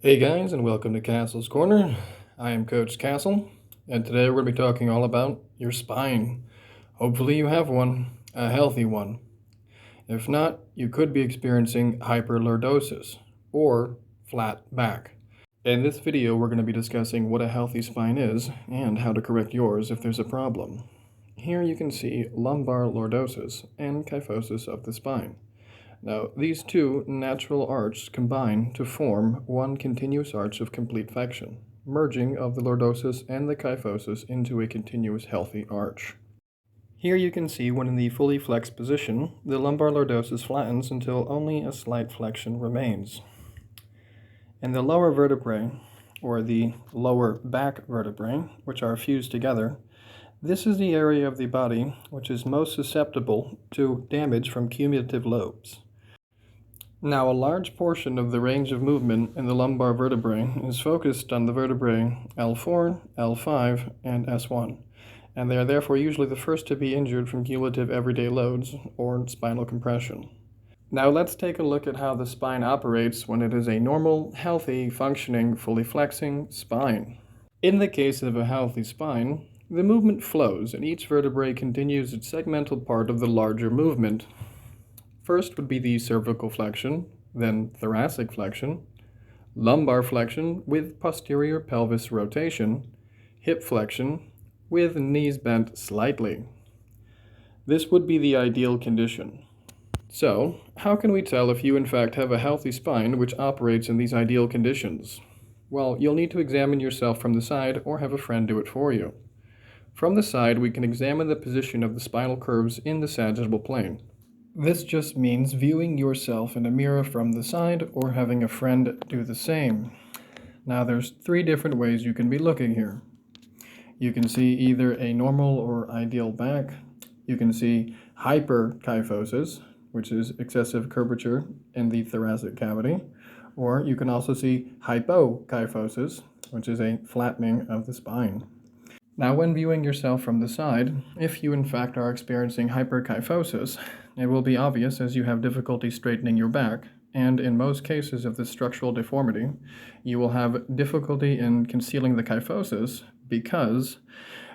Hey guys, and welcome to Castle's Corner. I am Coach Castle, and today we're going to be talking all about your spine. Hopefully you have one, a healthy one. If not, you could be experiencing hyperlordosis, or flat back. In this video, we're going to be discussing what a healthy spine is, and how to correct yours if there's a problem. Here you can see lumbar lordosis and kyphosis of the spine. Now, these two natural arches combine to form one continuous arch of complete flexion, merging of the lordosis and the kyphosis into a continuous healthy arch. Here you can see when in the fully flexed position, the lumbar lordosis flattens until only a slight flexion remains. In the lower vertebrae, or the lower back vertebrae, which are fused together, this is the area of the body which is most susceptible to damage from cumulative lobes. Now, a large portion of the range of movement in the lumbar vertebrae is focused on the vertebrae L4, L5, and S1, and they are therefore usually the first to be injured from cumulative everyday loads or spinal compression. Now let's take a look at how the spine operates when it is a normal, healthy, functioning, fully flexing spine. In the case of a healthy spine, the movement flows and each vertebrae continues its segmental part of the larger movement. First would be the cervical flexion, then thoracic flexion, lumbar flexion with posterior pelvis rotation, hip flexion with knees bent slightly. This would be the ideal condition. So, how can we tell if you in fact have a healthy spine which operates in these ideal conditions? Well, you'll need to examine yourself from the side or have a friend do it for you. From the side, we can examine the position of the spinal curves in the sagittal plane. This just means viewing yourself in a mirror from the side or having a friend do the same. Now there's three different ways you can be looking here. You can see either a normal or ideal back. You can see hyperkyphosis, which is excessive curvature in the thoracic cavity. Or you can also see hypokyphosis, which is a flattening of the spine. Now, when viewing yourself from the side, if you in fact are experiencing hyperkyphosis, it will be obvious as you have difficulty straightening your back, and in most cases of this structural deformity, you will have difficulty in concealing the kyphosis because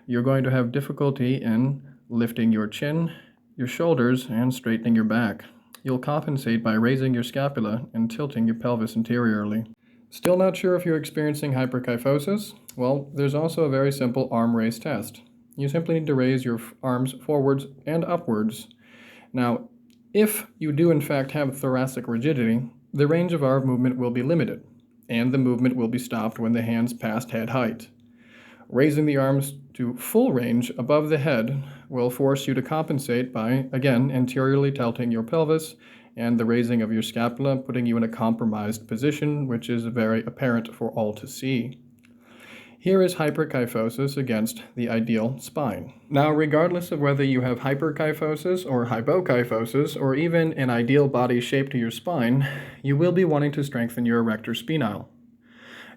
you're going to have difficulty in lifting your chin, your shoulders, and straightening your back. You'll compensate by raising your scapula and tilting your pelvis anteriorly. Still not sure if you're experiencing hyperkyphosis? Well, there's also a very simple arm raise test. You simply need to raise your arms forwards and upwards. Now, if you do in fact have thoracic rigidity, the range of arm movement will be limited, and the movement will be stopped when the hands pass head height. Raising the arms to full range above the head will force you to compensate by, again, anteriorly tilting your pelvis and the raising of your scapula, putting you in a compromised position, which is very apparent for all to see. Here is hyperkyphosis against the ideal spine. Now, regardless of whether you have hyperkyphosis or hypokyphosis, or even an ideal body shape to your spine, you will be wanting to strengthen your erector spinal.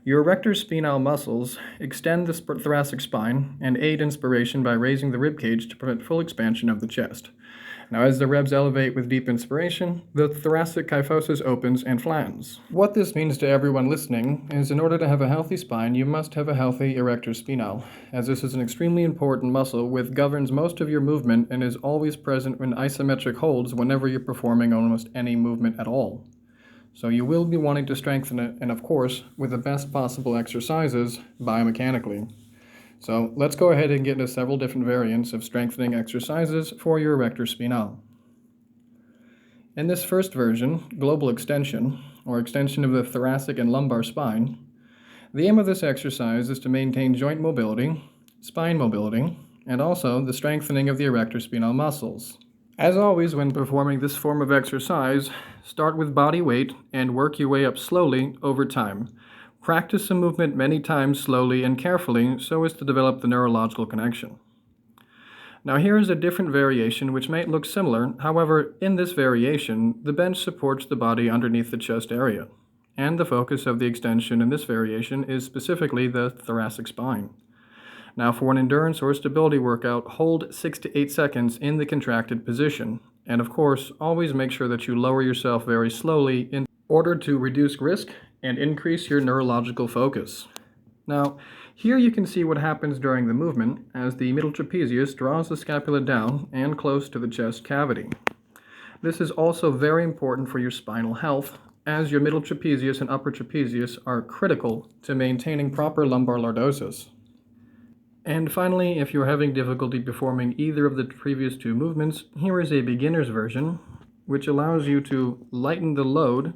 Your erector spinal muscles extend the thoracic spine and aid inspiration by raising the rib cage to prevent full expansion of the chest. Now, as the ribs elevate with deep inspiration, the thoracic kyphosis opens and flattens. What this means to everyone listening is in order to have a healthy spine, you must have a healthy erector spinal, as this is an extremely important muscle which governs most of your movement and is always present in isometric holds whenever you're performing almost any movement at all. So you will be wanting to strengthen it, and of course, with the best possible exercises biomechanically. So let's go ahead and get into several different variants of strengthening exercises for your erector spinal. In this first version, global extension, or extension of the thoracic and lumbar spine, the aim of this exercise is to maintain joint mobility, spine mobility, and also the strengthening of the erector spinal muscles. As always, when performing this form of exercise, start with body weight and work your way up slowly over time. Practice the movement many times slowly and carefully so as to develop the neurological connection. Now here is a different variation which might look similar. However, in this variation, the bench supports the body underneath the chest area, and the focus of the extension in this variation is specifically the thoracic spine. Now for an endurance or stability workout, hold 6 to 8 seconds in the contracted position, and of course, always make sure that you lower yourself very slowly order to reduce risk and increase your neurological focus. Now, here you can see what happens during the movement as the middle trapezius draws the scapula down and close to the chest cavity. This is also very important for your spinal health, as your middle trapezius and upper trapezius are critical to maintaining proper lumbar lordosis. And finally, if you're having difficulty performing either of the previous two movements, here is a beginner's version, which allows you to lighten the load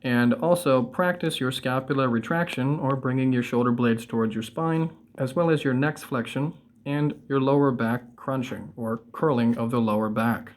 and also practice your scapular retraction, or bringing your shoulder blades towards your spine, as well as your neck flexion and your lower back crunching or curling of the lower back.